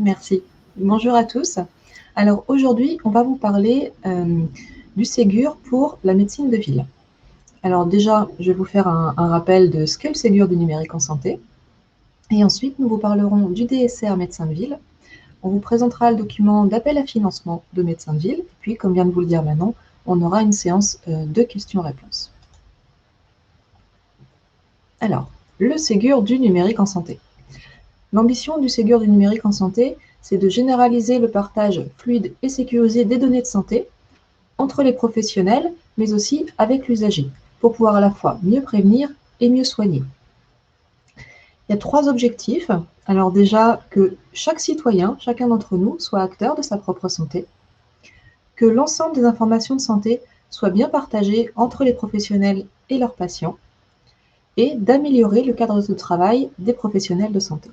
Merci. Bonjour à tous. Alors aujourd'hui, on va vous parler du Ségur pour la médecine de ville. Alors déjà, je vais vous faire un rappel de ce qu'est le Ségur du numérique en santé. Et ensuite, nous vous parlerons du DSR médecin de ville. On vous présentera le document d'appel à financement de médecin de ville. Puis, comme vient de vous le dire Manon, on aura une séance de questions-réponses. Alors, le Ségur du numérique en santé. L'ambition du Ségur du numérique en santé, c'est de généraliser le partage fluide et sécurisé des données de santé entre les professionnels, mais aussi avec l'usager, pour pouvoir à la fois mieux prévenir et mieux soigner. Il y a 3 objectifs. Alors déjà, que chaque citoyen, chacun d'entre nous, soit acteur de sa propre santé, que l'ensemble des informations de santé soient bien partagées entre les professionnels et leurs patients, et d'améliorer le cadre de travail des professionnels de santé.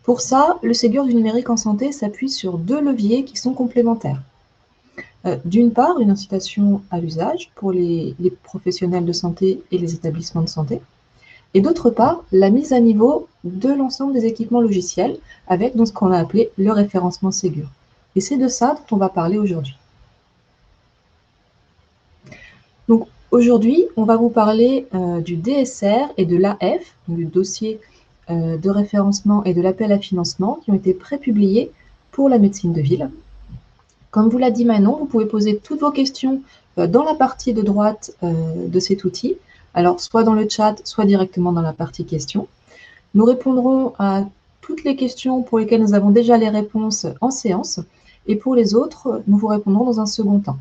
Pour ça, le Ségur du numérique en santé s'appuie sur 2 leviers qui sont complémentaires. D'une part, une incitation à l'usage pour les professionnels de santé et les établissements de santé, et d'autre part, la mise à niveau de l'ensemble des équipements logiciels avec donc ce qu'on a appelé le référencement Ségur. Et c'est de ça dont on va parler aujourd'hui. Donc aujourd'hui, on va vous parler du DSR et de l'AF, du dossier de référencement et de l'appel à financement qui ont été prépubliés pour la médecine de ville. Comme vous l'a dit Manon, vous pouvez poser toutes vos questions dans la partie de droite de cet outil, alors soit dans le chat, soit directement dans la partie questions. Nous répondrons à toutes les questions pour lesquelles nous avons déjà les réponses en séance, et pour les autres, nous vous répondrons dans un second temps.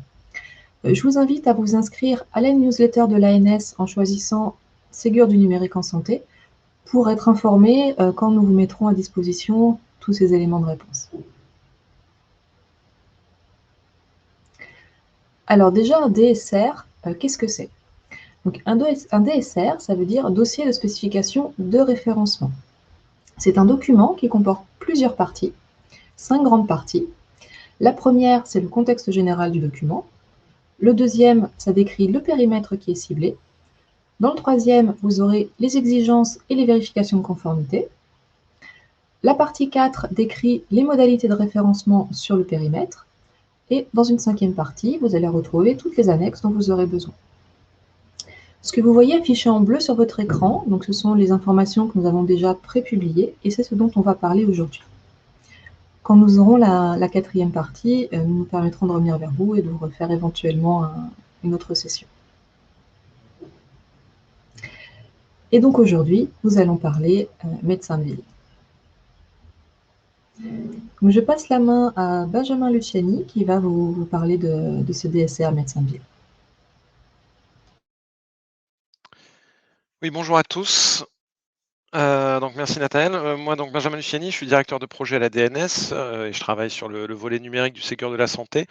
Je vous invite à vous inscrire à la newsletter de l'ANS en choisissant Ségur du numérique en santé pour être informé quand nous vous mettrons à disposition tous ces éléments de réponse. Alors déjà, un DSR, qu'est-ce que c'est? Donc un DSR, ça veut dire dossier de spécification de référencement. C'est un document qui comporte plusieurs parties, 5 grandes parties. La première, c'est le contexte général du document. Le deuxième, ça décrit le périmètre qui est ciblé. Dans le troisième, vous aurez les exigences et les vérifications de conformité. La partie 4 décrit les modalités de référencement sur le périmètre. Et dans une 5e partie, vous allez retrouver toutes les annexes dont vous aurez besoin. Ce que vous voyez affiché en bleu sur votre écran, donc ce sont les informations que nous avons déjà prépubliées et c'est ce dont on va parler aujourd'hui. Quand nous aurons la 4e partie, nous nous permettrons de revenir vers vous et de vous refaire éventuellement une autre session. Et donc aujourd'hui, nous allons parler médecin de ville. Donc je passe la main à Benjamin Luciani qui va vous parler de ce DSR médecin de ville. Oui, bonjour à tous. Donc merci Nathalie. Moi donc Benjamin Luciani, je suis directeur de projet à la DNS et je travaille sur le volet numérique du Ségur de la santé.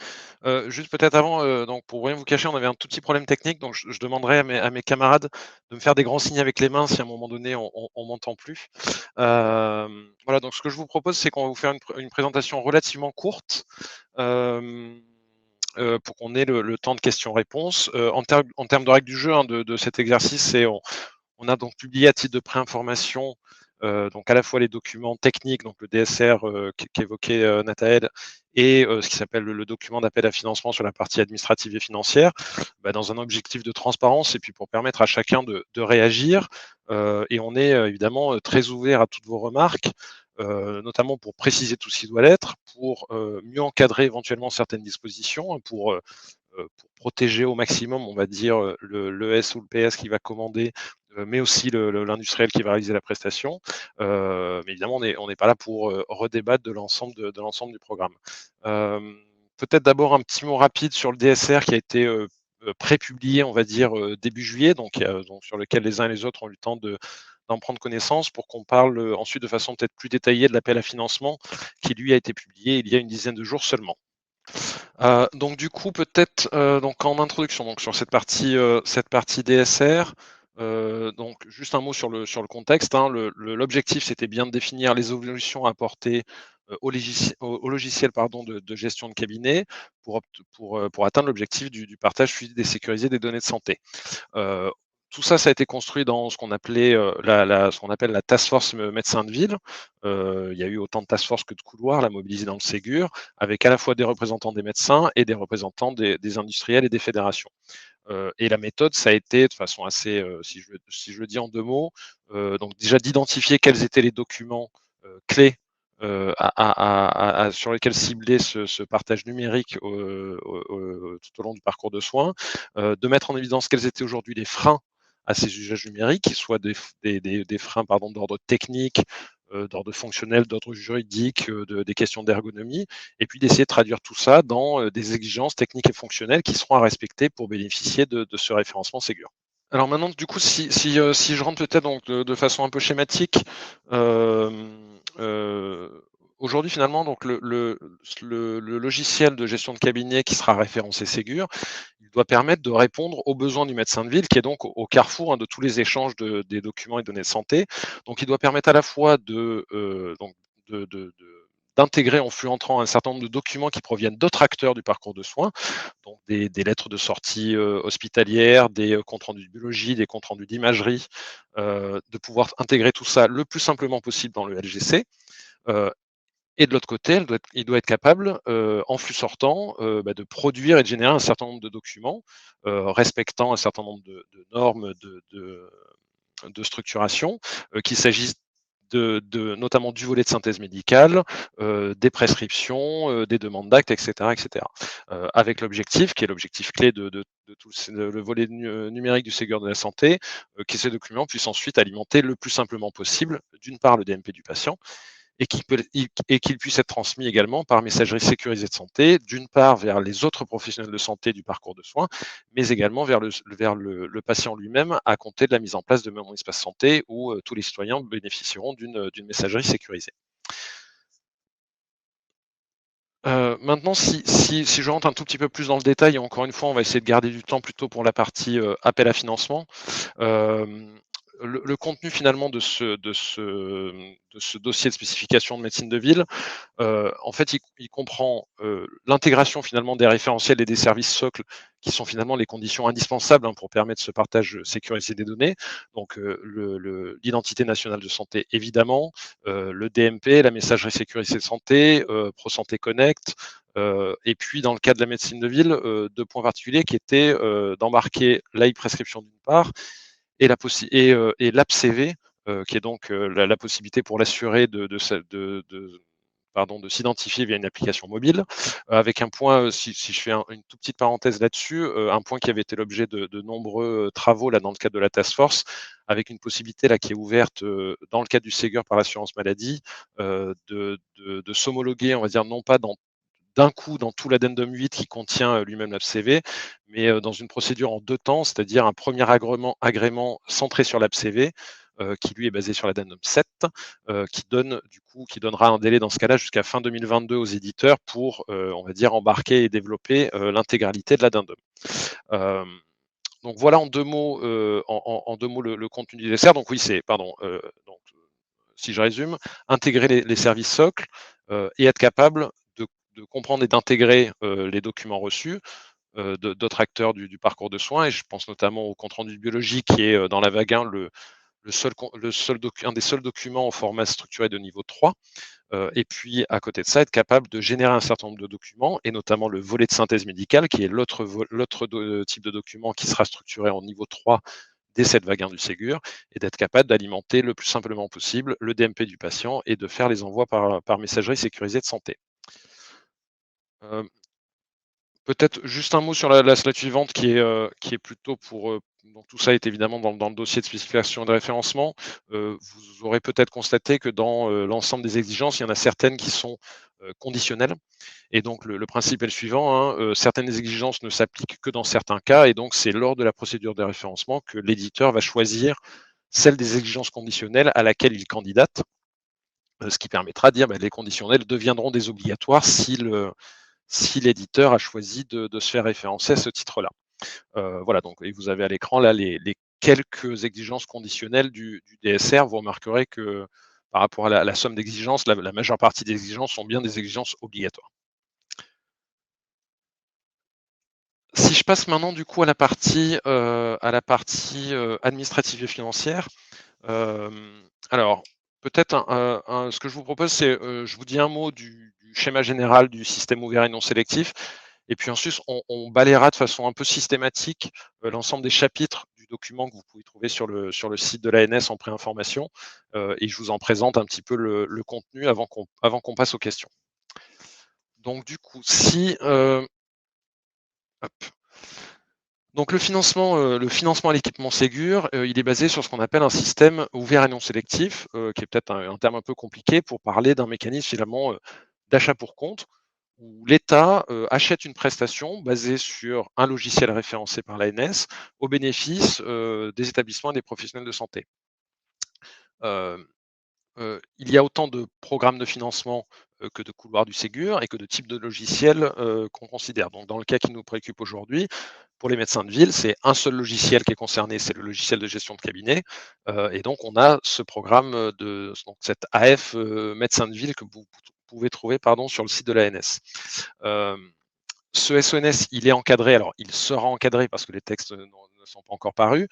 Juste peut-être avant, donc pour rien vous cacher, on avait un tout petit problème technique, donc je demanderai à mes camarades de me faire des grands signes avec les mains si à un moment donné on m'entend plus. Voilà, donc ce que je vous propose, c'est qu'on va vous faire une présentation relativement courte. Pour qu'on ait le temps de questions-réponses. En termes de règles du jeu de cet exercice, c'est on a donc publié à titre de préinformation donc à la fois les documents techniques, donc le DSR qu'évoquait Nathalie, et ce qui s'appelle le document d'appel à financement sur la partie administrative et financière, dans un objectif de transparence et puis pour permettre à chacun de réagir. Et on est évidemment très ouvert à toutes vos remarques, notamment pour préciser tout ce qui doit l'être, pour mieux encadrer éventuellement certaines dispositions, pour protéger au maximum, on va dire, l'ES ou le PS qui va commander, mais aussi l'industriel qui va réaliser la prestation. Mais évidemment, on n'est pas là pour redébattre de l'ensemble du programme. Peut-être d'abord un petit mot rapide sur le DSR qui a été prépublié, on va dire, début juillet, donc sur lequel les uns et les autres ont eu le temps d'en prendre connaissance pour qu'on parle ensuite de façon peut-être plus détaillée de l'appel à financement qui, lui, a été publié il y a une dizaine de jours seulement. Donc du coup peut-être donc en introduction donc sur cette partie DSR, donc juste un mot sur le contexte, hein. L'objectif c'était bien de définir les évolutions à apporter au logiciel pardon de gestion de cabinet pour atteindre l'objectif du partage fluide et sécurisé des données de santé. tout ça, ça a été construit dans ce qu'on appelait ce qu'on appelle la task force médecins de ville. Il y a eu autant de task force que de couloirs là, mobilisés dans le Ségur, avec à la fois des représentants des médecins et des représentants des industriels et des fédérations. Et la méthode, ça a été de façon assez, si je le dis en 2 mots, donc déjà d'identifier quels étaient les documents clés sur lesquels cibler ce partage numérique tout au long du parcours de soins, de mettre en évidence quels étaient aujourd'hui les freins à ces usages numériques, qu'ils soient des freins pardon, d'ordre technique, d'ordre fonctionnel, d'ordre juridique, des questions d'ergonomie, et puis d'essayer de traduire tout ça dans des exigences techniques et fonctionnelles qui seront à respecter pour bénéficier de ce référencement Ségur. Alors maintenant, du coup, si je rentre peut-être donc de façon un peu schématique, aujourd'hui finalement, donc le logiciel de gestion de cabinet qui sera référencé Ségur, il doit permettre de répondre aux besoins du médecin de ville, qui est donc au carrefour de tous les échanges des documents et données de santé. Donc il doit permettre à la fois d'intégrer en flux entrant un certain nombre de documents qui proviennent d'autres acteurs du parcours de soins, donc des lettres de sortie hospitalières, des comptes rendus de biologie, des comptes rendus d'imagerie, de pouvoir intégrer tout ça le plus simplement possible dans le LGC. Et de l'autre côté, il doit être capable, en flux sortant, de produire et de générer un certain nombre de documents, respectant un certain nombre de normes de structuration, qu'il s'agisse notamment du volet de synthèse médicale, des prescriptions, des demandes d'actes, etc., etc. Avec l'objectif, qui est l'objectif clé de tout le volet numérique du Ségur de la santé, que ces documents puissent ensuite alimenter le plus simplement possible, d'une part, le DMP du patient, et qu'il puisse être transmis également par messagerie sécurisée de santé, d'une part vers les autres professionnels de santé du parcours de soins, mais également vers le patient lui-même à compter de la mise en place de mon espace santé où tous les citoyens bénéficieront d'une messagerie sécurisée. Maintenant, si je rentre un tout petit peu plus dans le détail, et encore une fois, on va essayer de garder du temps plutôt pour la partie appel à financement. Le contenu finalement de ce dossier de spécification de médecine de ville, en fait, il comprend l'intégration finalement des référentiels et des services socles qui sont finalement les conditions indispensables pour permettre ce partage sécurisé des données. Donc, l'identité nationale de santé, évidemment, le DMP, la messagerie sécurisée de santé, ProSanté Connect, et puis dans le cas de la médecine de ville, 2 points particuliers qui étaient d'embarquer l'e-prescription d'une part et l'AppCV, qui est donc la possibilité pour l'assuré de s'identifier via une application mobile, avec un point, si je fais une toute petite parenthèse là-dessus, un point qui avait été l'objet de nombreux travaux là, dans le cadre de la task force, avec une possibilité là, qui est ouverte dans le cadre du Ségur par l'assurance maladie, de s'homologuer, on va dire, non pas d'un coup dans tout l'addendum 8 qui contient lui-même l'AppCV, mais dans une procédure en 2 temps, c'est-à-dire un premier agrément centré sur l'AppCV, qui lui est basé sur l'addendum 7, qui donnera un délai dans ce cas-là jusqu'à fin 2022 aux éditeurs pour, on va dire, embarquer et développer l'intégralité de l'addendum. Donc voilà en 2 mots, en 2 mots le contenu du dessert. Donc oui, si je résume, intégrer les services socles et être capable de comprendre et d'intégrer les documents reçus d'autres acteurs du parcours de soins. Et je pense notamment au compte rendu biologique qui est dans la vague 1 un des seuls documents au format structuré de niveau 3. Et puis, à côté de ça, être capable de générer un certain nombre de documents, et notamment le volet de synthèse médicale, qui est l'autre type de document qui sera structuré en niveau 3 dès cette vague 1 du Ségur, et d'être capable d'alimenter le plus simplement possible le DMP du patient et de faire les envois par messagerie sécurisée de santé. Peut-être juste un mot sur la slide suivante qui est plutôt pour, donc tout ça est évidemment dans le dossier de spécification et de référencement. Vous aurez peut-être constaté que dans l'ensemble des exigences, il y en a certaines qui sont conditionnelles, et donc le principe est le suivant, hein, certaines exigences ne s'appliquent que dans certains cas, et donc c'est lors de la procédure de référencement que l'éditeur va choisir celle des exigences conditionnelles à laquelle il candidate, ce qui permettra de dire, les conditionnels deviendront des obligatoires si l'éditeur a choisi de se faire référencer à ce titre-là. Voilà, donc, et vous avez à l'écran là les quelques exigences conditionnelles du DSR. Vous remarquerez que par rapport à la somme d'exigences, la majeure partie des exigences sont bien des exigences obligatoires. Si je passe maintenant du coup à la partie, administrative et financière, alors peut-être ce que je vous propose, c'est, je vous dis un mot du schéma général du système ouvert et non sélectif, et puis ensuite on balayera de façon un peu systématique, l'ensemble des chapitres du document que vous pouvez trouver sur le site de l'ANS en préinformation, et je vous en présente un petit peu le contenu avant qu'on passe aux questions. Donc du coup, si, hop. Donc le financement à l'équipement Ségur, il est basé sur ce qu'on appelle un système ouvert et non sélectif, qui est peut-être un terme un peu compliqué pour parler d'un mécanisme finalement, d'achat pour compte, où l'État, achète une prestation basée sur un logiciel référencé par l'ANS au bénéfice, des établissements et des professionnels de santé. Hem il y a autant de programmes de financement, que de couloirs du Ségur et que de types de logiciels, qu'on considère. Donc dans le cas qui nous préoccupe aujourd'hui, pour les médecins de ville, c'est un seul logiciel qui est concerné, c'est le logiciel de gestion de cabinet, et donc on a ce programme, donc cet AF, médecin de ville que vous pouvez trouver, pardon, sur le site de l'ANS. Hem, Ce SONS, il est encadré, alors il sera encadré parce que les textes, ne sont pas encore parus,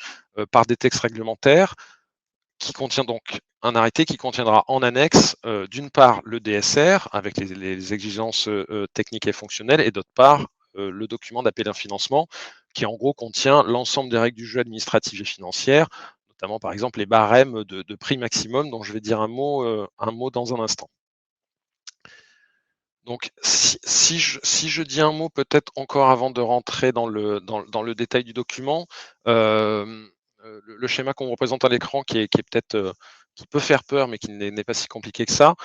par des textes réglementaires qui contient donc un arrêté qui contiendra en annexe, d'une part le DSR avec les exigences, techniques et fonctionnelles, et d'autre part, le document d'appel à financement qui en gros contient l'ensemble des règles du jeu administratives et financières, notamment par exemple les barèmes de prix maximum dont je vais dire un mot dans un instant. Donc si je dis un mot peut-être encore avant de rentrer dans le détail du document, le schéma qu'on représente à l'écran qui est peut-être, qui peut faire peur, mais qui n'est pas si compliqué que ça.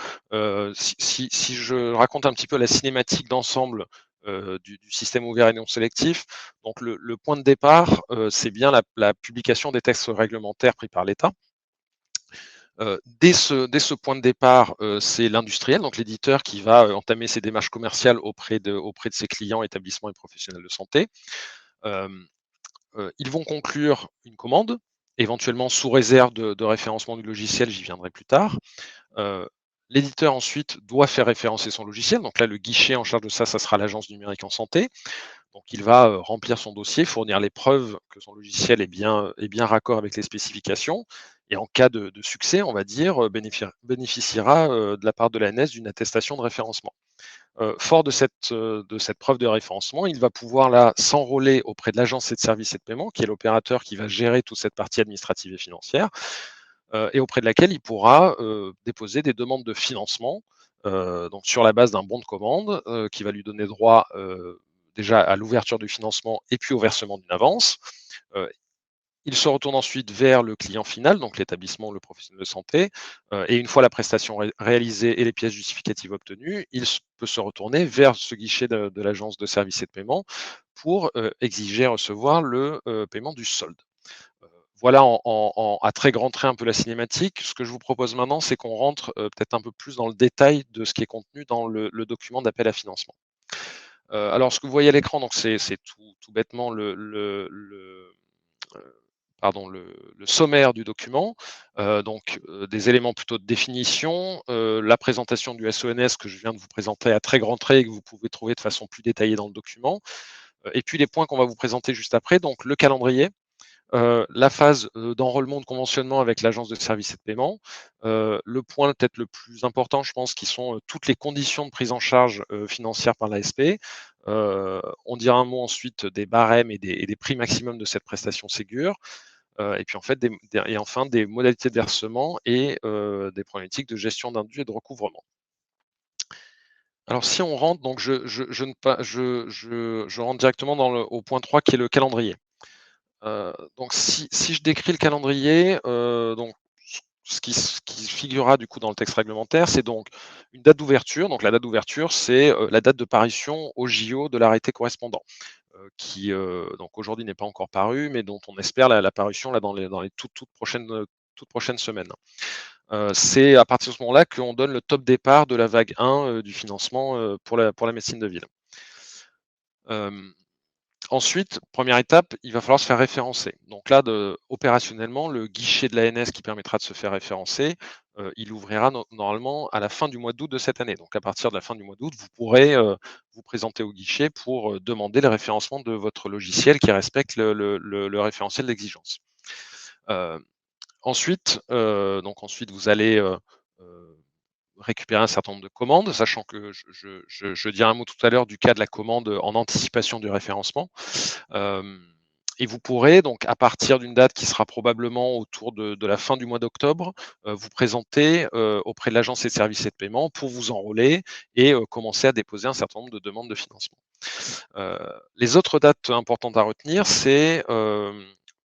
Si je raconte un petit peu la cinématique d'ensemble, du système ouvert et non sélectif, donc le point de départ, c'est bien la publication des textes réglementaires pris par l'État. Dès ce point de départ, c'est l'industriel, donc l'éditeur qui va, entamer ses démarches commerciales auprès de ses clients, établissements et professionnels de santé. Hem, Ils vont conclure une commande, éventuellement sous réserve de référencement du logiciel, j'y viendrai plus tard. Heu, L'éditeur ensuite doit faire référencer son logiciel, donc là le guichet en charge de ça, ça sera l'Agence du numérique en santé. Donc il va, remplir son dossier, fournir les preuves que son logiciel est bien raccord avec les spécifications, et en cas de succès, on va dire, bénéficiera, de la part de l'ANS d'une attestation de référencement. Fort de cette preuve de référencement, il va pouvoir là s'enrôler auprès de l'Agence de services et de paiement, qui est l'opérateur qui va gérer toute cette partie administrative et financière, et auprès de laquelle il pourra, déposer des demandes de financement, donc sur la base d'un bon de commande, qui va lui donner droit, déjà à l'ouverture du financement et puis au versement d'une avance. Heu, il se retourne ensuite vers le client final, donc l'établissement ou le professionnel de santé, et une fois la prestation réalisée et les pièces justificatives obtenues, il peut se retourner vers ce guichet de l'agence de services et de paiement pour, exiger et recevoir le, paiement du solde. Heu, voilà à très grands traits un peu la cinématique. Ce que je vous propose maintenant, c'est qu'on rentre, peut-être un peu plus dans le détail de ce qui est contenu dans le document d'appel à financement. Alors ce que vous voyez à l'écran, donc c'est tout bêtement heu, le sommaire du document. Donc des éléments plutôt de définition, la présentation du SONS que je viens de vous présenter à très grands traits et que vous pouvez trouver de façon plus détaillée dans le document, et puis les points qu'on va vous présenter juste après, donc le calendrier, la phase, d'enrôlement, de conventionnement avec l'agence de services et de paiement. Le point peut-être le plus important, je pense, qui sont, toutes les conditions de prise en charge, financière par l'ASP. On dira un mot ensuite des barèmes et des prix maximum de cette prestation Ségur, et puis en fait et enfin des modalités de versement et des problématiques de gestion d'indus et de recouvrement. Alors si on rentre, donc je ne pas je rentre directement au point 3 qui est le calendrier. Donc si je décris le calendrier, donc ce qui figurera du coup dans le texte réglementaire, c'est donc une date d'ouverture. Donc la date d'ouverture, c'est, la date de parution au JO de l'arrêté correspondant, qui, donc aujourd'hui n'est pas encore paru, mais dont on espère la parution là dans les toutes prochaines semaines. C'est à partir de ce moment-là qu'on donne le top départ de la vague 1, du financement, pour la médecine de ville. Hem Ensuite, première étape, il va falloir se faire référencer. Donc là, opérationnellement, le guichet de l'ANS qui permettra de se faire référencer, il ouvrira normalement à la fin du mois d'août de cette année. Donc à partir de la fin du mois d'août, vous pourrez vous présenter au guichet pour demander le référencement de votre logiciel qui respecte le référentiel d'exigence. Ensuite, ensuite, vous allez récupérer un certain nombre de commandes, sachant que je dirai un mot tout à l'heure du cas de la commande en anticipation du référencement. Et vous pourrez donc, à partir d'une date qui sera probablement autour de la fin du mois d'octobre, vous présenter auprès de l'agence et de services et de paiement pour vous enrôler et commencer à déposer un certain nombre de demandes de financement. Les autres dates importantes à retenir, c'est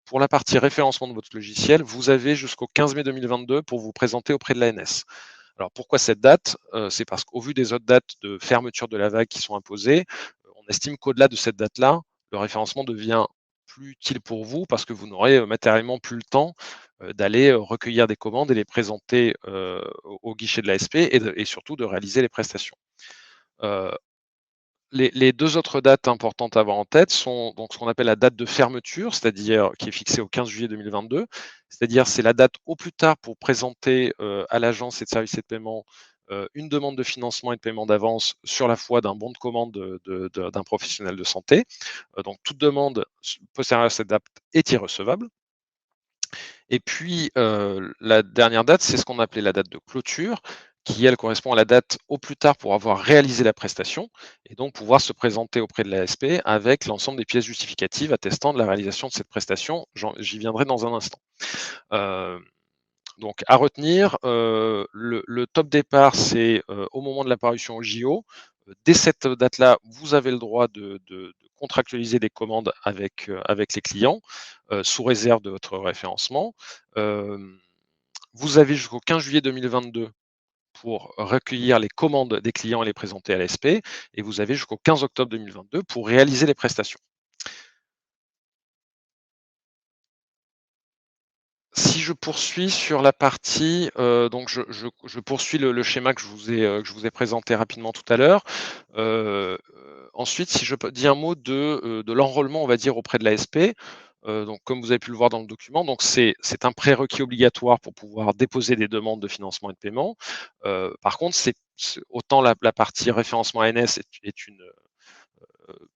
pour la partie référencement de votre logiciel, vous avez jusqu'au 15 mai 2022 pour vous présenter auprès de l'ANS. Alors pourquoi cette date? C'est parce qu'au vu des autres dates de fermeture de la vague qui sont imposées, on estime qu'au-delà de cette date-là, le référencement devient plus utile pour vous parce que vous n'aurez matériellement plus le temps d'aller recueillir des commandes et les présenter au guichet de l'ASP et surtout de réaliser les prestations. Les 2 autres dates importantes à avoir en tête sont donc ce qu'on appelle la date de fermeture, c'est-à-dire qui est fixée au 15 juillet 2022. C'est-à-dire, c'est la date au plus tard pour présenter, à l'agence et de services et de paiement, une demande de financement et de paiement d'avance sur la foi d'un bon de commande d'un professionnel de santé. Donc toute demande postérieure à cette date est irrecevable. Et puis, la dernière date, c'est ce qu'on appelait la date de clôture, qui elle correspond à la date au plus tard pour avoir réalisé la prestation et donc pouvoir se présenter auprès de l'ASP avec l'ensemble des pièces justificatives attestant de la réalisation de cette prestation. J'y viendrai dans un instant. Heu, donc à retenir, le top départ, c'est, au moment de l'apparition au JO. Dès cette date-là, vous avez le droit de contractualiser des commandes avec les clients, sous réserve de votre référencement. Hem, Vous avez jusqu'au 15 juillet 2022 pour recueillir les commandes des clients et les présenter à l'ASP et vous avez jusqu'au 15 octobre 2022 pour réaliser les prestations. Si je poursuis sur la partie, donc je poursuis le schéma que je vous ai présenté rapidement tout à l'heure. Ensuite, si je peux dis un mot de l'enrôlement, on va dire, auprès de l'ASP. Donc comme vous avez pu le voir dans le document, donc c'est un prérequis obligatoire pour pouvoir déposer des demandes de financement et de paiement. Par contre, c'est autant la partie référencement ANS est une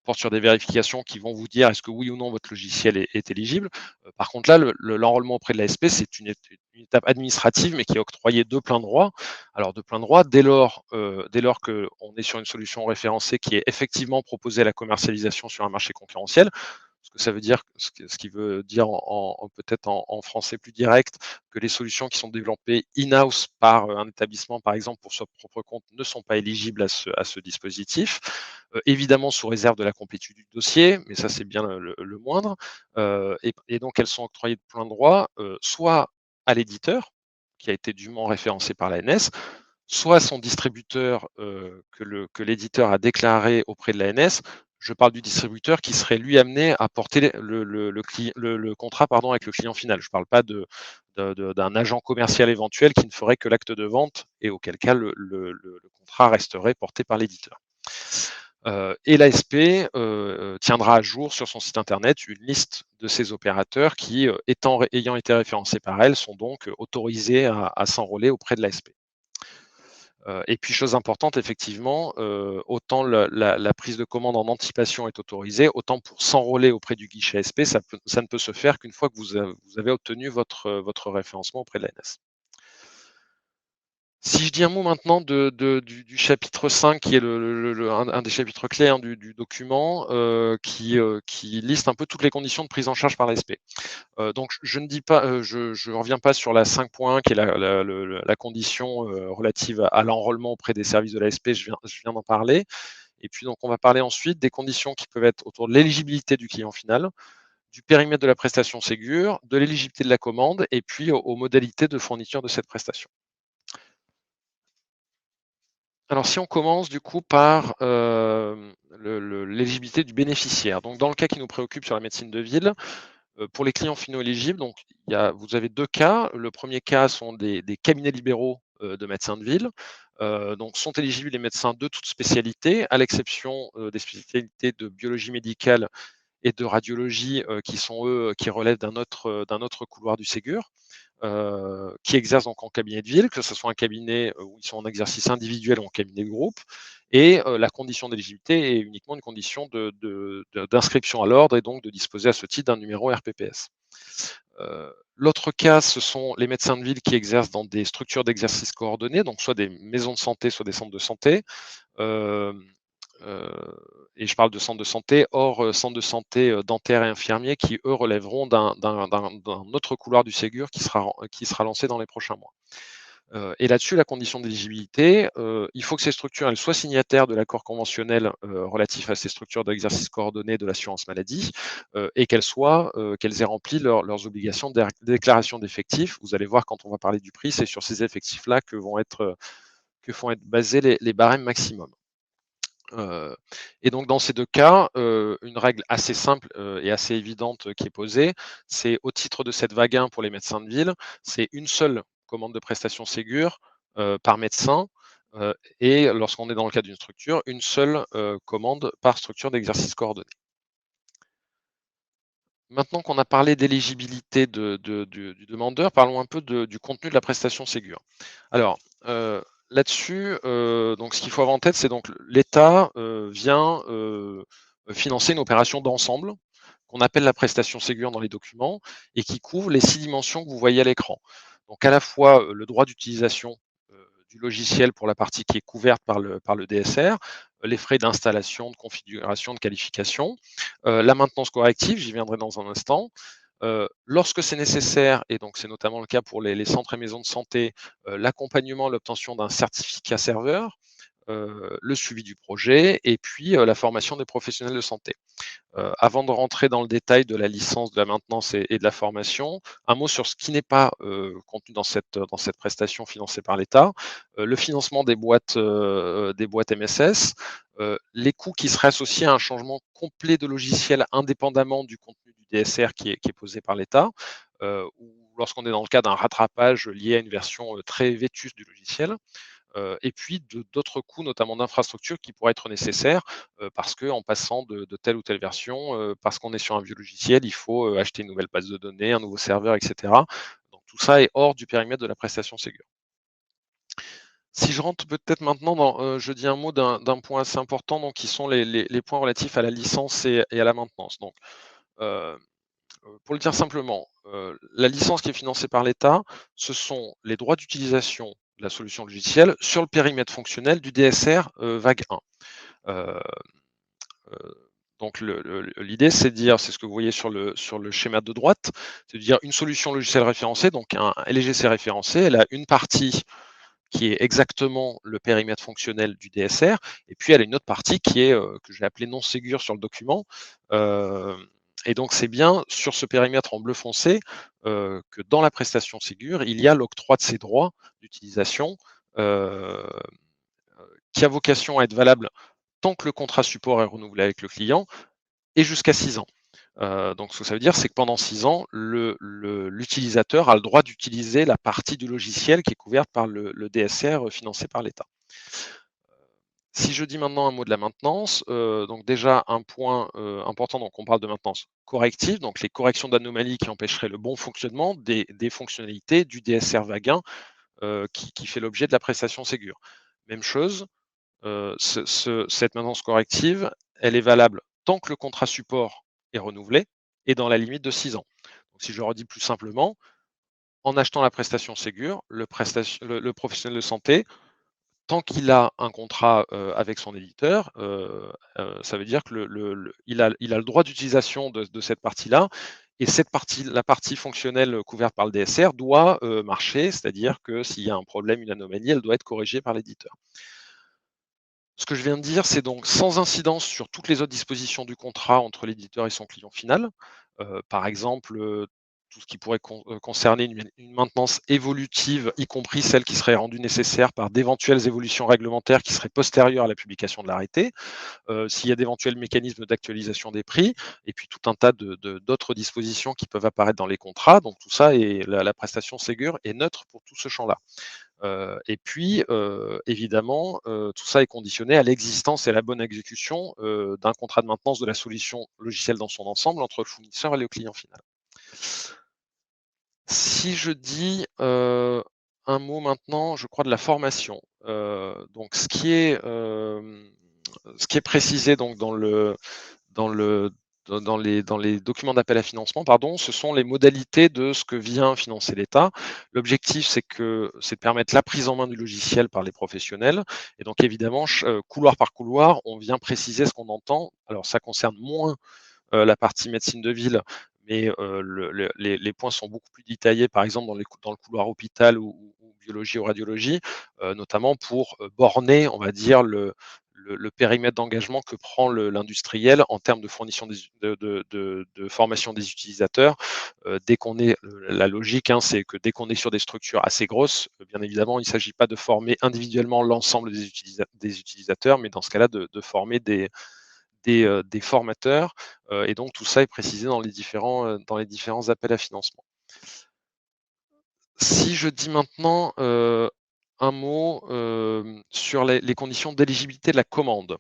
porte sur des vérifications qui vont vous dire est-ce que oui ou non votre logiciel est éligible. Par contre là, l'enrôlement auprès de l'ASP, c'est une étape administrative, mais qui est octroyée de plein droit. Alors de plein droit, dès lors qu'on est sur une solution référencée qui est effectivement proposée à la commercialisation sur un marché concurrentiel, ce que ça veut dire, ce qui veut dire peut-être en français plus direct, que les solutions qui sont développées in-house par un établissement, par exemple, pour son propre compte, ne sont pas éligibles à ce dispositif. Évidemment, sous réserve de la complétude du dossier, mais ça, c'est bien le moindre. Et donc, elles sont octroyées de plein droit, soit à l'éditeur, qui a été dûment référencé par l'ANS, soit à son distributeur que l'éditeur a déclaré auprès de l'ANS. Je parle du distributeur qui serait lui amené à porter le contrat pardon, avec le client final. Je ne parle pas d'un agent commercial éventuel qui ne ferait que l'acte de vente et auquel cas le contrat resterait porté par l'éditeur. Et l'ASP tiendra à jour sur son site internet une liste de ces opérateurs qui, ayant été référencés par elle, sont donc autorisés à s'enrôler auprès de l'ASP. Et puis chose importante, effectivement, autant la prise de commande en anticipation est autorisée, autant pour s'enrôler auprès du guichet ASP, ça ne peut se faire qu'une fois que vous avez obtenu votre référencement auprès de l'ANS. Si je dis un mot maintenant du chapitre 5, qui est un des chapitres clés hein, du document, qui liste un peu toutes les conditions de prise en charge par l'ASP. Donc je ne dis pas, je reviens pas sur la 5.1 qui est la condition relative à l'enrôlement auprès des services de l'ASP, je viens d'en parler. Et puis donc on va parler ensuite des conditions qui peuvent être autour de l'éligibilité du client final, du périmètre de la prestation Ségur, de l'éligibilité de la commande et puis aux modalités de fourniture de cette prestation. Alors si on commence du coup par l'éligibilité du bénéficiaire. Donc dans le cas qui nous préoccupe sur la médecine de ville, pour les clients finaux éligibles, donc vous avez 2 cas. Le premier cas sont des cabinets libéraux de médecins de ville. Donc sont éligibles les médecins de toute spécialité, à l'exception des spécialités de biologie médicale et de radiologie qui sont eux qui relèvent d'un autre couloir du Ségur. qui exercent donc en cabinet de ville, que ce soit un cabinet où ils sont en exercice individuel ou en cabinet de groupe. Et la condition d'éligibilité est uniquement une condition d'inscription à l'ordre et donc de disposer à ce titre d'un numéro RPPS. L'autre cas, ce sont les médecins de ville qui exercent dans des structures d'exercice coordonné, donc soit des maisons de santé, soit des centres de santé. Et je parle de centres de santé hors centres de santé dentaires et infirmiers qui, eux, relèveront d'un autre couloir du Ségur qui sera lancé dans les prochains mois. Et là-dessus, la condition d'éligibilité, il faut que ces structures elles soient signataires de l'accord conventionnel relatif à ces structures d'exercice coordonné de l'assurance maladie et qu'elles aient rempli leurs obligations de déclaration d'effectifs. Vous allez voir quand on va parler du prix, c'est sur ces effectifs-là que vont être basés les barèmes maximum. Et donc dans ces deux cas, une règle assez simple et assez évidente qui est posée, c'est au titre de cette vague 1 pour les médecins de ville, c'est une seule commande de prestation Ségur par médecin et lorsqu'on est dans le cas d'une structure, une seule commande par structure d'exercice coordonné. Maintenant qu'on a parlé d'éligibilité du demandeur, parlons un peu du contenu de la prestation Ségur. Alors, là-dessus, donc ce qu'il faut avoir en tête, c'est donc l'État vient financer une opération d'ensemble qu'on appelle la prestation Ségur dans les documents et qui couvre les 6 dimensions que vous voyez à l'écran. Donc à la fois le droit d'utilisation du logiciel pour la partie qui est couverte par le DSR, les frais d'installation, de configuration, de qualification, la maintenance corrective, j'y viendrai dans un instant, lorsque c'est nécessaire, et donc c'est notamment le cas pour les centres et maisons de santé, l'accompagnement, l'obtention d'un certificat serveur, le suivi du projet et puis la formation des professionnels de santé. Avant de rentrer dans le détail de la licence, de la maintenance et de la formation, un mot sur ce qui n'est pas contenu dans cette prestation financée par l'État, le financement des boîtes MSS, les coûts qui seraient associés à un changement complet de logiciel indépendamment du contenu du DSR qui est posé par l'État, ou lorsqu'on est dans le cas d'un rattrapage lié à une version très vétuste du logiciel. Et puis d'autres coûts, notamment d'infrastructures, qui pourraient être nécessaires parce qu'en passant de telle ou telle version, parce qu'on est sur un vieux logiciel, il faut acheter une nouvelle base de données, un nouveau serveur, etc. Donc tout ça est hors du périmètre de la prestation Ségur. Si je rentre peut-être maintenant je dis un mot d'un point assez important, donc qui sont les points relatifs à la licence et à la maintenance. Donc, pour le dire simplement, la licence qui est financée par l'État, ce sont les droits d'utilisation de la solution logicielle sur le périmètre fonctionnel du DSR vague 1. Donc l'idée, c'est de dire, c'est ce que vous voyez sur le schéma de droite, c'est de dire une solution logicielle référencée, donc un LGC référencé, elle a une partie qui est exactement le périmètre fonctionnel du DSR, et puis elle a une autre partie qui est, que j'ai appelée non Ségur sur le document, et donc c'est bien sur ce périmètre en bleu foncé que dans la prestation Ségur, il y a l'octroi de ces droits d'utilisation qui a vocation à être valable tant que le contrat support est renouvelé avec le client et jusqu'à 6 ans. Donc ce que ça veut dire, c'est que pendant 6 ans, l'utilisateur a le droit d'utiliser la partie du logiciel qui est couverte par le DSR financé par l'État. Si je dis maintenant un mot de la maintenance, donc déjà un point important, donc on parle de maintenance corrective, donc les corrections d'anomalies qui empêcheraient le bon fonctionnement des fonctionnalités du DSR vague 1 qui fait l'objet de la prestation Ségur. Même chose, cette maintenance corrective, elle est valable tant que le contrat support est renouvelé et dans la limite de 6 ans. Donc si je le redis plus simplement, en achetant la prestation Ségur, le professionnel de santé, tant qu'il a un contrat avec son éditeur, ça veut dire que il a le droit d'utilisation de cette partie-là. Et la partie fonctionnelle couverte par le DSR doit marcher, c'est-à-dire que s'il y a un problème, une anomalie, elle doit être corrigée par l'éditeur. Ce que je viens de dire, c'est donc sans incidence sur toutes les autres dispositions du contrat entre l'éditeur et son client final. Par exemple, tout ce qui pourrait concerner une maintenance évolutive, y compris celle qui serait rendue nécessaire par d'éventuelles évolutions réglementaires qui seraient postérieures à la publication de l'arrêté, s'il y a d'éventuels mécanismes d'actualisation des prix, et puis tout un tas d'autres dispositions qui peuvent apparaître dans les contrats. Donc tout ça, et la prestation Ségur est neutre pour tout ce champ-là. Et puis, évidemment, tout ça est conditionné à l'existence et à la bonne exécution d'un contrat de maintenance de la solution logicielle dans son ensemble entre le fournisseur et le client final. Si je dis, un mot maintenant, je crois de la formation. Donc ce qui est précisé donc dans le dans les documents d'appel à financement, pardon, ce sont les modalités de ce que vient financer l'État. L'objectif, c'est de permettre la prise en main du logiciel par les professionnels et donc évidemment couloir par couloir, on vient préciser ce qu'on entend. Alors ça concerne moins la partie médecine de ville, mais les points sont beaucoup plus détaillés, par exemple dans le couloir hôpital ou biologie ou radiologie, notamment pour borner, on va dire, le périmètre d'engagement que prend l'industriel en termes de fournition de formation des utilisateurs. Dès qu'on est, la logique, hein, c'est que dès qu'on est sur des structures assez grosses, bien évidemment, il ne s'agit pas de former individuellement l'ensemble des utilisateurs, mais dans ce cas-là, de former des formateurs, et donc tout ça est précisé dans les différents appels à financement. Si je dis maintenant, un mot, sur les conditions d'éligibilité de la commande.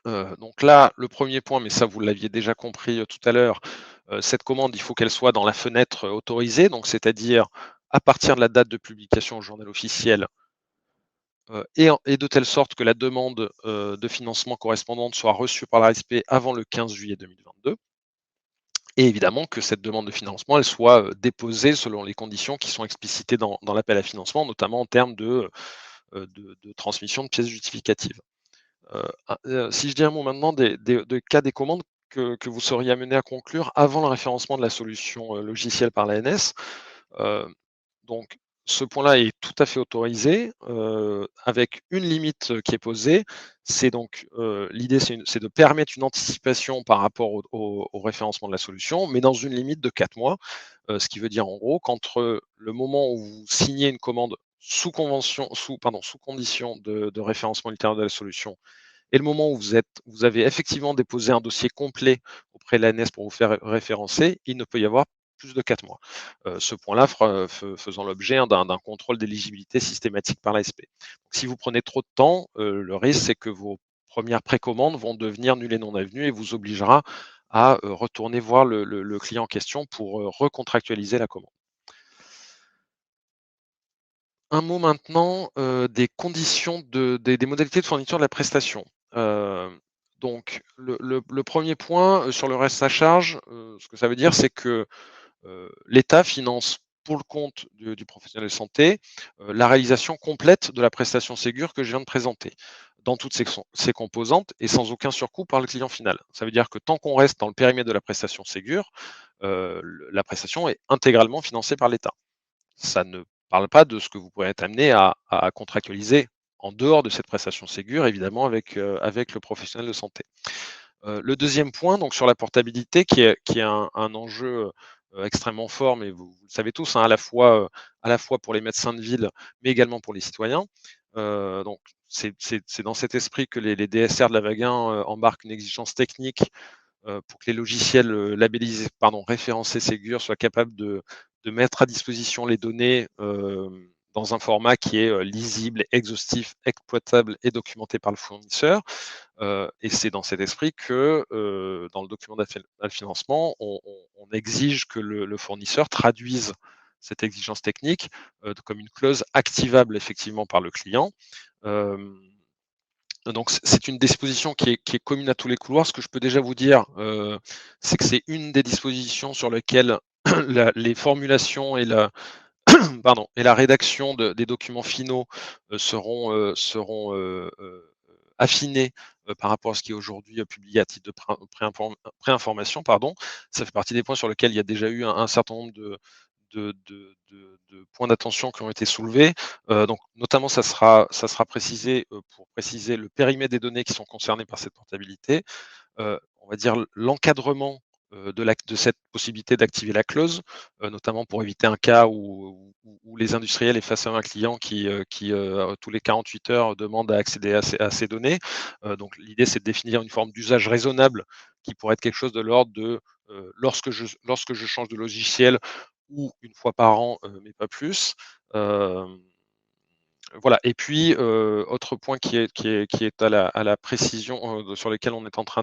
Donc là, le premier point, mais ça vous l'aviez déjà compris, tout à l'heure, cette commande, il faut qu'elle soit dans la fenêtre, autorisée, donc c'est-à-dire à partir de la date de publication au journal officiel, et de telle sorte que la demande, de financement correspondante soit reçue par l'ARSP avant le 15 juillet 2022. Et évidemment que cette demande de financement, elle soit, déposée selon les conditions qui sont explicitées dans l'appel à financement, notamment en termes de transmission de pièces justificatives. Si je dis un mot maintenant des cas des commandes que vous seriez amené à conclure avant le référencement de la solution, logicielle par l'ANS. Heu, donc ce point-là est tout à fait autorisé, avec une limite, qui est posée. C'est donc, l'idée c'est de permettre une anticipation par rapport au référencement de la solution, mais dans une limite de 4 mois. Ce qui veut dire en gros qu'entre le moment où vous signez une commande sous condition de référencement ultérieur de la solution et le moment où vous avez effectivement déposé un dossier complet auprès de l'ANS pour vous faire référencer, il ne peut y avoir plus de 4 mois. Ce point-là faisant l'objet, hein, d'un contrôle d'éligibilité systématique par l'ASP. Donc si vous prenez trop de temps, le risque, c'est que vos premières précommandes vont devenir nulles et non avenues et vous obligera à retourner voir le client en question pour recontractualiser la commande. Un mot maintenant, des conditions des modalités de fourniture de la prestation. Heu, donc le 1er point, sur le reste à charge, ce que ça veut dire, c'est que, l'État finance pour le compte du professionnel de santé, la réalisation complète de la prestation Ségur que je viens de présenter, dans toutes ses composantes et sans aucun surcoût par le client final. Ça veut dire que tant qu'on reste dans le périmètre de la prestation Ségur, la prestation est intégralement financée par l'État. Ça ne parle pas de ce que vous pourrez être amené à contractualiser en dehors de cette prestation Ségur, évidemment avec le professionnel de santé. Le deuxième point, donc sur la portabilité qui est un enjeu, extrêmement fort, mais vous le savez tous, hein, à la fois pour les médecins de ville, mais également pour les citoyens. Donc c'est dans cet esprit que les DSR de la Waguin, embarquent une exigence technique pour que les logiciels labellisés, pardon, référencés Ségur soient capables de mettre à disposition les données dans un format qui est lisible, exhaustif, exploitable et documenté par le fournisseur. Et c'est dans cet esprit que dans le document d'appel à financement, on exige que le fournisseur traduise cette exigence technique comme une clause activable effectivement par le client. Euh, donc c'est une disposition qui est commune à tous les couloirs. Ce que je peux déjà vous dire, c'est que c'est une des dispositions sur lesquelles les formulations et la rédaction des documents finaux seront affinées par rapport à ce qui est aujourd'hui publié à titre de préinformation. Pardon. Ça fait partie des points sur lesquels il y a déjà eu un certain nombre de points d'attention qui ont été soulevés. Donc notamment, ça sera précisé pour préciser le périmètre des données qui sont concernées par cette portabilité, on va dire l'encadrement de cette possibilité d'activer la clause, notamment pour éviter un cas où les industriels est face à un client qui tous les 48 heures demande à accéder à ces données. Donc l'idée, c'est de définir une forme d'usage raisonnable qui pourrait être quelque chose de l'ordre de lorsque je change de logiciel ou une fois par an, mais pas plus. Voilà. Et puis autre point qui est à la précision, sur lequel on est en train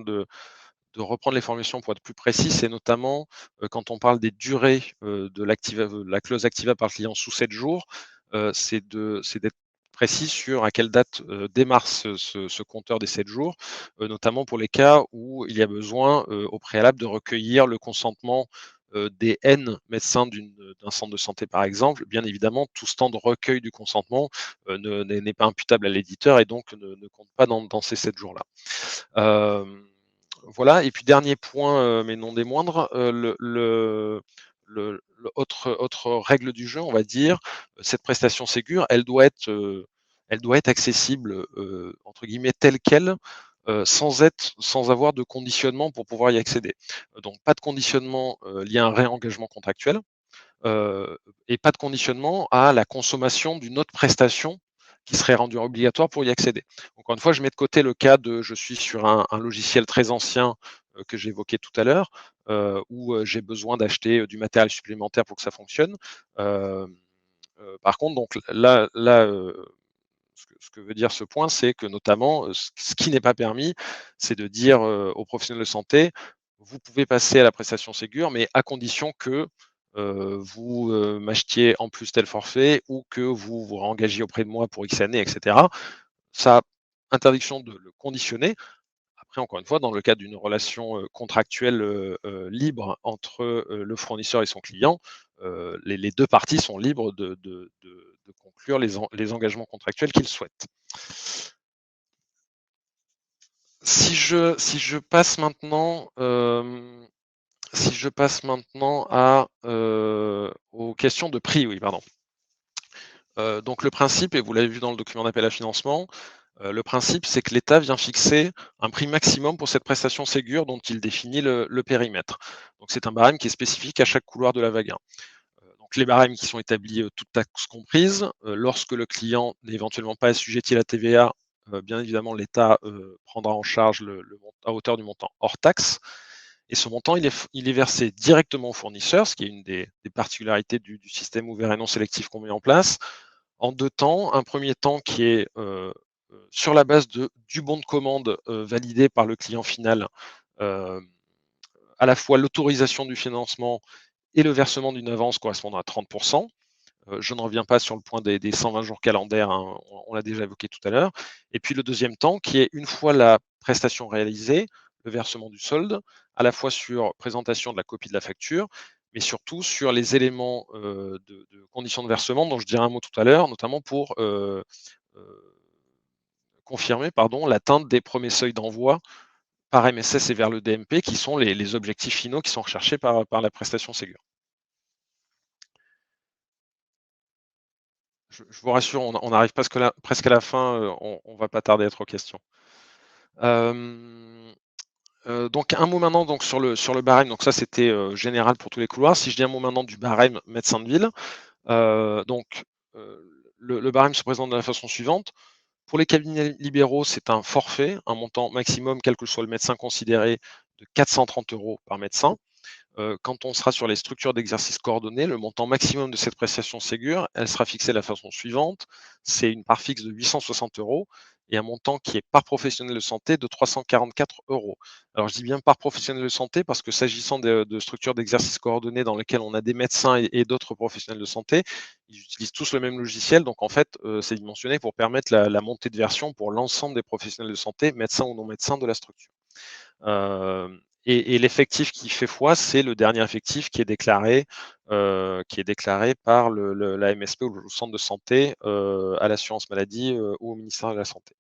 reprendre les formulations pour être plus précis, c'est notamment, quand on parle des durées, de la clause activable par le client sous 7 jours, c'est d'être précis sur à quelle date, démarre ce compteur des 7 jours, notamment pour les cas où il y a besoin, au préalable de recueillir le consentement, des N médecins d'un centre de santé par exemple. Bien évidemment, tout ce temps de recueil du consentement, n'est pas imputable à l'éditeur et donc ne compte pas dans ces 7 jours-là. Voilà et puis dernier point, mais non des moindres, le autre règle du jeu, on va dire, cette prestation Ségur, elle doit être accessible, entre guillemets «telle quelle», sans avoir de conditionnement pour pouvoir y accéder. Donc pas de conditionnement, lié à un réengagement contractuel, heu et pas de conditionnement à la consommation d'une autre prestation qui serait rendue obligatoire pour y accéder. Encore une fois, je mets de côté le cas de je suis sur un logiciel très ancien, que j'évoquais tout à l'heure, où, j'ai besoin d'acheter, du matériel supplémentaire pour que ça fonctionne. Hem, par contre donc ce que veut dire ce point, c'est que notamment, ce qui n'est pas permis, c'est de dire, aux professionnels de santé: «Vous pouvez passer à la prestation Ségur, mais à condition que, vous, m'achetiez en plus tel forfait ou que vous vous réengagiez auprès de moi pour X années» et cetera. Ça, interdiction de le conditionner. Après, encore une fois, dans le cadre d'une relation, contractuelle, libre entre, le fournisseur et son client, les 2 parties sont libres de conclure les engagements contractuels qu'ils souhaitent. Si je passe maintenant, si je passe maintenant aux questions de prix, oui, pardon. Donc le principe et vous l'avez vu dans le document d'appel à financement, le principe, c'est que l'État vient fixer un prix maximum pour cette prestation Ségur dont il définit le périmètre. Donc c'est un barème qui est spécifique à chaque couloir de la vague 1. Donc les barèmes qui sont établis, toutes taxes comprises. Lorsque le client n'est éventuellement pas assujetti à la TVA, bien évidemment l'État, prendra en charge le mont à hauteur du montant hors taxe et ce montant il est versé directement au fournisseur, ce qui est une des particularités du système ouvert et non sélectif qu'on met en place, en 2 temps. Un premier temps qui est, sur la base du bon de commande, validé par le client final, hem, à la fois l'autorisation du financement et le versement d'une avance correspondant à 30. Je ne reviens pas sur le point des 120 jours calendaires, hein, on l'a déjà évoqué tout à l'heure. Et puis le deuxième temps qui est une fois la prestation réalisée, le versement du solde, à la fois sur présentation de la copie de la facture, mais surtout sur les éléments, de conditions de versement dont je dirai un mot tout à l'heure, notamment pour, heu, confirmer l'atteinte des premiers seuils d'envoi par MSS et vers le DMP qui sont les objectifs finaux qui sont recherchés par la prestation Ségur. Je vous rassure, on arrive presque à la fin, on va pas tarder à être aux questions. Hem, donc un mot maintenant donc sur le barème, donc ça c'était, général pour tous les couloirs. Si je dis un mot maintenant du barème médecin de ville, donc, le barème se présente de la façon suivante. Pour les cabinets libéraux, c'est un forfait, un montant maximum, quel que soit le médecin considéré, de 430 € par médecin. Quand on sera sur les structures d'exercice coordonné, le montant maximum de cette prestation Ségur, elle sera fixée de la façon suivante: c'est une part fixe de 860 € et un montant qui est par professionnel de santé de 344 €. Alors je dis bien par professionnel de santé parce que s'agissant de structures d'exercice coordonné dans lesquelles on a des médecins et d'autres professionnels de santé, ils utilisent tous le même logiciel donc en fait, c'est dimensionné pour permettre la montée de version pour l'ensemble des professionnels de santé, médecins ou non médecins de la structure. Et l'effectif qui fait foi, c'est le dernier effectif qui est déclaré par la MSP ou le centre de santé, à l'assurance maladie, ou au ministère de la santé.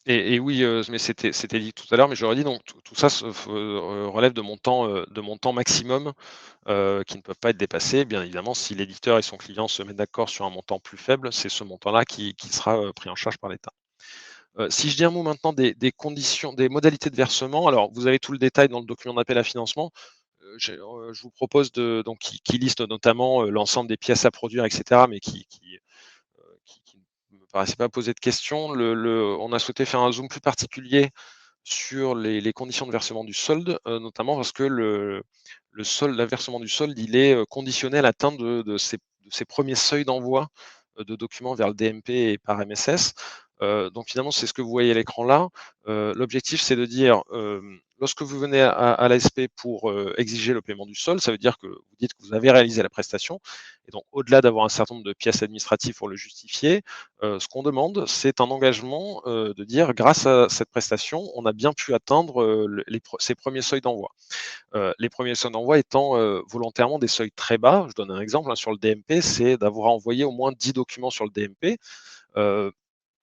Et oui, mais c'était dit tout à l'heure, mais j'aurais dit donc tout ça relève de montants maximum, qui ne peuvent pas être dépassés. Bien évidemment, si l'éditeur et son client se mettent d'accord sur un montant plus faible, c'est ce montant-là qui sera, pris en charge par l'État. Si je dis un mot maintenant des conditions, des modalités de versement, alors vous avez tout le détail dans le document d'appel à financement. Je vous propose qui liste notamment, l'ensemble des pièces à produire et cetera, mais qui ne me paraissait pas poser de questions. On a souhaité faire un zoom plus particulier sur les conditions de versement du solde, notamment parce que le versement du solde, il est, conditionné à l'atteinte de ces premiers seuils d'envoi, de documents vers le DMP et par MSS. Donc finalement, c'est ce que vous voyez à l'écran là. L'objectif, c'est de dire, lorsque vous venez à l'ASP pour exiger le paiement du sol, ça veut dire que vous dites que vous avez réalisé la prestation. Et donc, au-delà d'avoir un certain nombre de pièces administratives pour le justifier, ce qu'on demande, c'est un engagement de dire, grâce à cette prestation, on a bien pu atteindre ces premiers seuils d'envoi. Les premiers seuils d'envoi étant volontairement des seuils très bas. Je donne un exemple, hein, sur le DMP, c'est d'avoir envoyé au moins 10 documents sur le DMP.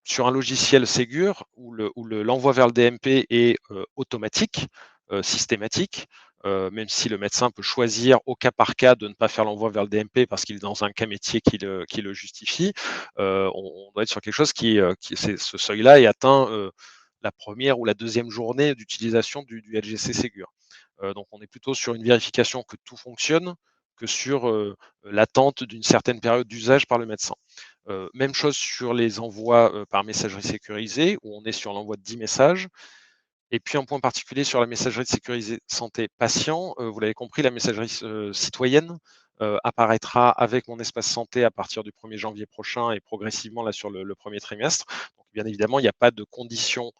Sur un logiciel Ségur où l'envoi vers le DMP est automatique, systématique, même si le médecin peut choisir au cas par cas de ne pas faire l'envoi vers le DMP parce qu'il est dans un cas métier qui le justifie, on doit être sur quelque chose ce seuil-là est atteint la première ou la deuxième journée d'utilisation du LGC Ségur. Donc on est plutôt sur une vérification que tout fonctionne que sur l'attente d'une certaine période d'usage par le médecin. Même chose sur les envois par messagerie sécurisée, où on est sur l'envoi de 10 messages. Et puis un point particulier sur la messagerie sécurisée santé patient, vous l'avez compris, la messagerie citoyenne apparaîtra avec mon espace santé à partir du 1er janvier prochain et progressivement là sur le premier trimestre. Donc, bien évidemment, il n'y a pas de condition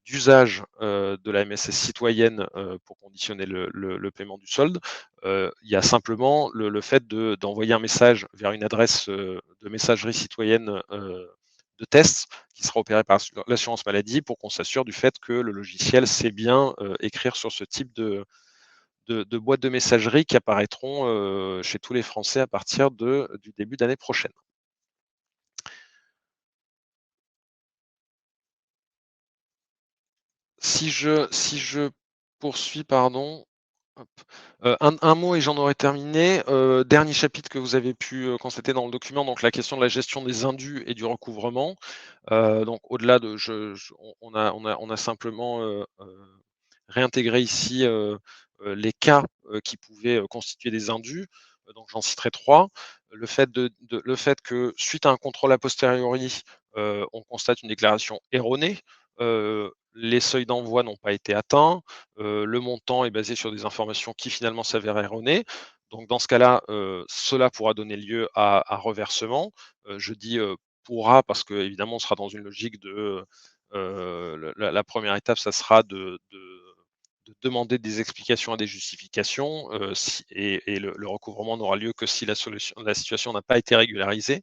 d'usage de la MSS citoyenne pour conditionner le paiement du solde. Il y a simplement le fait d'envoyer un message vers une adresse de messagerie citoyenne de test qui sera opéré par l'assurance maladie pour qu'on s'assure du fait que le logiciel sait bien écrire sur ce type de boîtes de messagerie qui apparaîtront chez tous les Français à partir du début d'année prochaine. Si je poursuis, pardon. Un mot et j'en aurai terminé. Dernier chapitre que vous avez pu constater dans le document, donc la question de la gestion des indus et du recouvrement. Donc au-delà de, on a simplement réintégré ici les cas qui pouvaient constituer des indus. Donc j'en citerai 3. Le fait que suite à un contrôle a posteriori, on constate une déclaration erronée. Les seuils d'envoi n'ont pas été atteints, le montant est basé sur des informations qui finalement s'avèrent erronées. Donc dans ce cas-là, cela pourra donner lieu à reversement. Je dis pourra parce que évidemment on sera dans une logique de la première étape, ça sera de demander des explications et des justifications, et le recouvrement n'aura lieu que si la situation n'a pas été régularisée.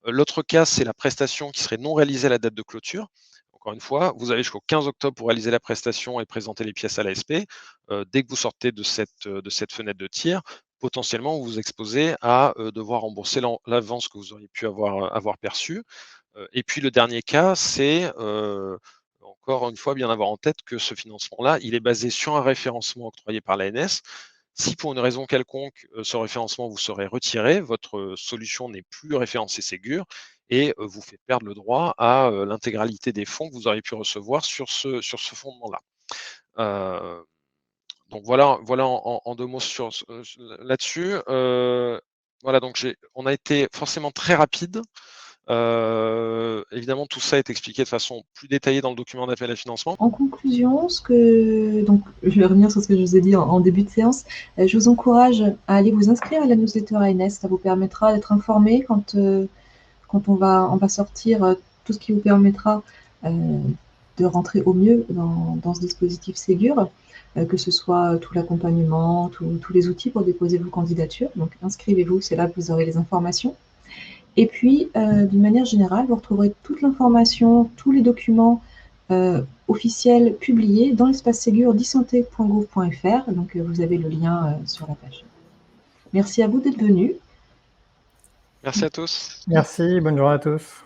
L'autre cas, c'est la prestation qui serait non réalisée à la date de clôture. Encore une fois, vous avez jusqu'au 15 octobre pour réaliser la prestation et présenter les pièces à l'ASP. Dès que vous sortez de cette fenêtre de tir, potentiellement, vous vous exposez à devoir rembourser l'avance que vous auriez pu avoir perçue. Et puis le dernier cas, c'est encore une fois bien avoir en tête que ce financement-là, il est basé sur un référencement octroyé par l'ANS. Si pour une raison quelconque, ce référencement vous serait retiré, votre solution n'est plus référencée Ségur et vous fait perdre le droit à l'intégralité des fonds que vous auriez pu recevoir sur ce fondement-là. Donc voilà en 2 mots là-dessus. Voilà, donc on a été forcément très rapide. Évidemment, tout ça est expliqué de façon plus détaillée dans le document d'appel à financement. En conclusion, donc, je vais revenir sur ce que je vous ai dit en début de séance. Je vous encourage à aller vous inscrire à la newsletter ANS. Ça vous permettra d'être informé quand on va sortir tout ce qui vous permettra de rentrer au mieux dans ce dispositif Ségur, que ce soit tout l'accompagnement, tous les outils pour déposer vos candidatures. Donc inscrivez-vous, c'est là que vous aurez les informations. Et puis, d'une manière générale, vous retrouverez toute l'information, tous les documents officiels publiés dans l'espace Ségur dissanté.gouv.fr. Donc vous avez le lien sur la page. Merci à vous d'être venus. Merci à tous. Merci, bonne journée à tous.